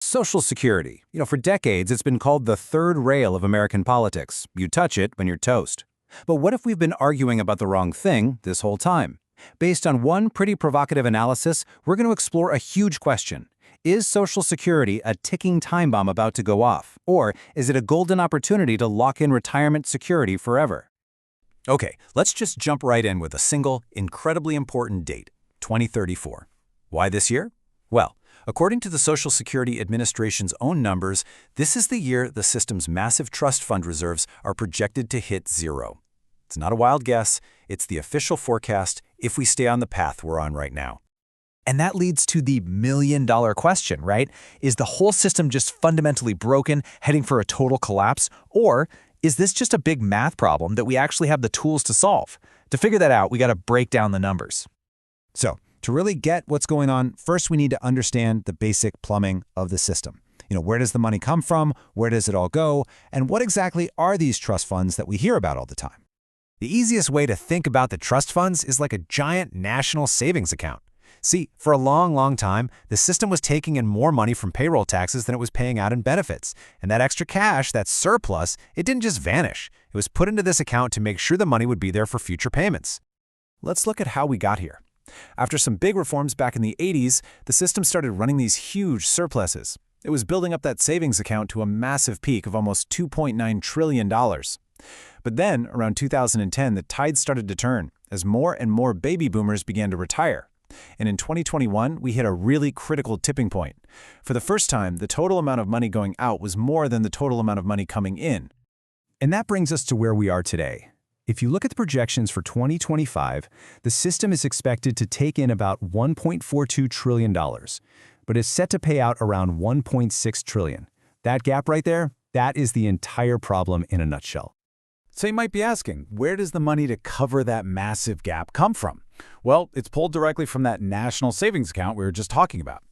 Social Security. For decades, it's been called the third rail of American politics. You touch it when you're toast. But what if we've been arguing about the wrong thing this whole time? Based on one pretty provocative analysis, we're going to explore a huge question. Is Social Security a ticking time bomb about to go off? Or is it a golden opportunity to lock in retirement security forever? Okay, let's just jump right in with a single, incredibly important date, 2034. Why this year? Well, according to the Social Security Administration's own numbers, this is the year the system's massive trust fund reserves are projected to hit zero. It's not a wild guess, it's the official forecast if we stay on the path we're on right now. And that leads to the million-dollar question, right? Is the whole system just fundamentally broken, heading for a total collapse? Or is this just a big math problem that we actually have the tools to solve? To figure that out, we got to break down the numbers. So, to really get what's going on, first we need to understand the basic plumbing of the system. Where does the money come from? Where does it all go? And what exactly are these trust funds that we hear about all the time? The easiest way to think about the trust funds is like a giant national savings account. See, for a long time, the system was taking in more money from payroll taxes than it was paying out in benefits. And that extra cash, that surplus, it didn't just vanish. It was put into this account to make sure the money would be there for future payments. Let's look at how we got here. After some big reforms back in the 80s, the system started running these huge surpluses. It was building up that savings account to a massive peak of almost $2.9 trillion. But then, around 2010, the tide started to turn as more and more baby boomers began to retire. And in 2021, we hit a really critical tipping point. For the first time, the total amount of money going out was more than the total amount of money coming in. And that brings us to where we are today. If you look at the projections for 2025, the system is expected to take in about $1.42 trillion, but is set to pay out around $1.6 trillion. That gap right there, that is the entire problem in a nutshell. So you might be asking, where does the money to cover that massive gap come from? Well, it's pulled directly from that national savings account we were just talking about.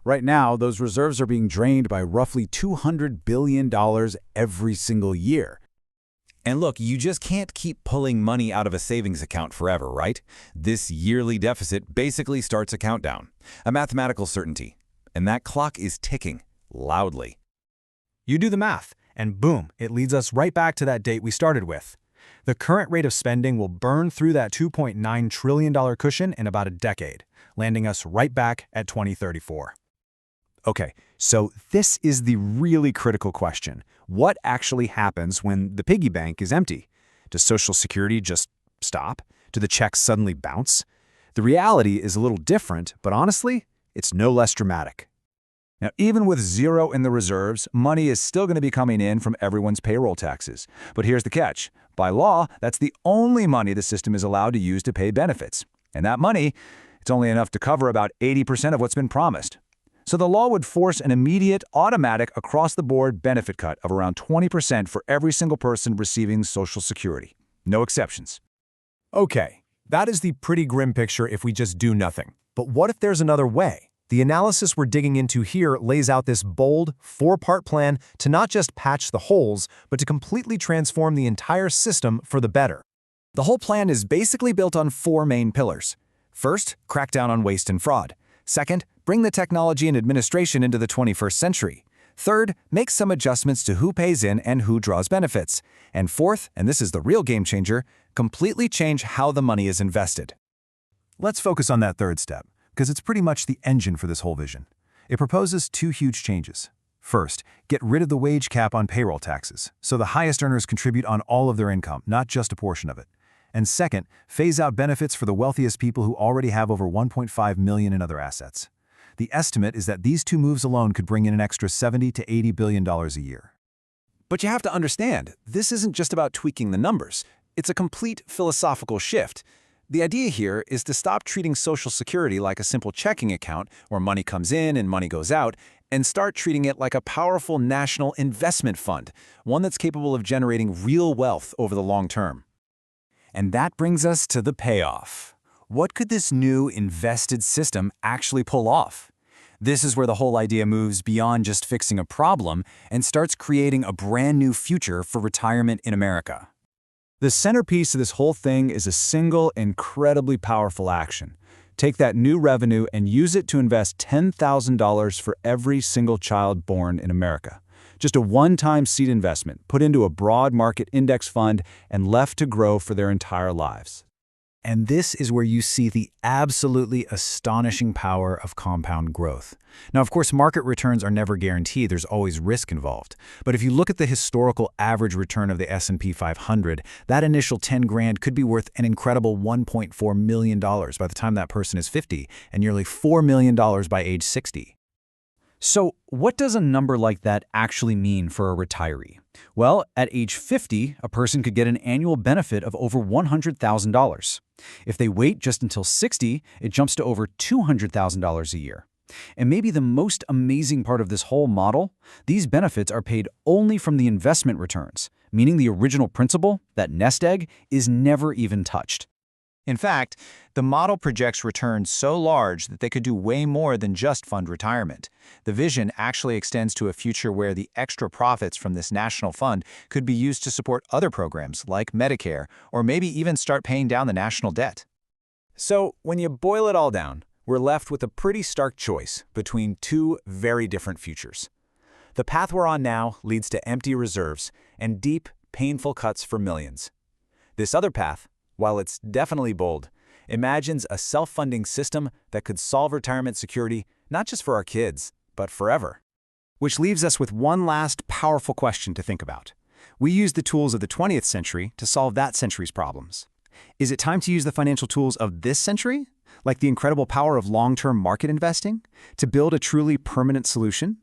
Right now, those reserves are being drained by roughly $200 billion every single year. And look, you just can't keep pulling money out of a savings account forever, right? This yearly deficit basically starts a countdown, a mathematical certainty. And that clock is ticking loudly. You do the math, and boom, it leads us right back to that date we started with. The current rate of spending will burn through that $2.9 trillion cushion in about a decade, landing us right back at 2034. Okay, so this is the really critical question. What actually happens when the piggy bank is empty? Does Social Security just stop? Do the checks suddenly bounce? The reality is a little different, but honestly, it's no less dramatic. Now, even with zero in the reserves, money is still going to be coming in from everyone's payroll taxes. But here's the catch. By law, that's the only money the system is allowed to use to pay benefits. And that money, it's only enough to cover about 80% of what's been promised. So the law would force an immediate, automatic, across-the-board benefit cut of around 20% for every single person receiving Social Security. No exceptions. Okay, that is the pretty grim picture if we just do nothing. But what if there's another way? The analysis we're digging into here lays out this bold, four-part plan to not just patch the holes, but to completely transform the entire system for the better. The whole plan is basically built on four main pillars. First, crack down on waste and fraud. Second, bring the technology and administration into the 21st century. Third, make some adjustments to who pays in and who draws benefits. And fourth, and this is the real game changer, completely change how the money is invested. Let's focus on that third step, because it's pretty much the engine for this whole vision. It proposes two huge changes. First, get rid of the wage cap on payroll taxes, so the highest earners contribute on all of their income, not just a portion of it. And second, phase out benefits for the wealthiest people who already have over $1.5 million in other assets. The estimate is that these two moves alone could bring in an extra $70 to $80 billion a year. But you have to understand, this isn't just about tweaking the numbers. It's a complete philosophical shift. The idea here is to stop treating Social Security like a simple checking account where money comes in and money goes out, and start treating it like a powerful national investment fund, one that's capable of generating real wealth over the long term. And that brings us to the payoff. What could this new invested system actually pull off? This is where the whole idea moves beyond just fixing a problem and starts creating a brand new future for retirement in America. The centerpiece of this whole thing is a single, incredibly powerful action: Take that new revenue and use it to invest $10,000 for every single child born in America. Just a one-time seed investment put into a broad market index fund and left to grow for their entire lives. And this is where you see the absolutely astonishing power of compound growth. Now, of course, market returns are never guaranteed. There's always risk involved. But if you look at the historical average return of the S&P 500, that initial 10 grand could be worth an incredible $1.4 million by the time that person is 50 and nearly $4 million by age 60. So, what does a number like that actually mean for a retiree? Well, at age 50, a person could get an annual benefit of over $100,000. If they wait just until 60, it jumps to over $200,000 a year. And maybe the most amazing part of this whole model, these benefits are paid only from the investment returns, meaning the original principal, that nest egg, is never even touched. In fact, the model projects returns so large that they could do way more than just fund retirement. The vision actually extends to a future where the extra profits from this national fund could be used to support other programs like Medicare, or maybe even start paying down the national debt. So, when you boil it all down, we're left with a pretty stark choice between two very different futures. The path we're on now leads to empty reserves and deep, painful cuts for millions. This other path, while it's definitely bold, imagines a self-funding system that could solve retirement security not just for our kids, but forever. Which leaves us with one last powerful question to think about. We used the tools of the 20th century to solve that century's problems. Is it time to use the financial tools of this century, like the incredible power of long-term market investing, to build a truly permanent solution?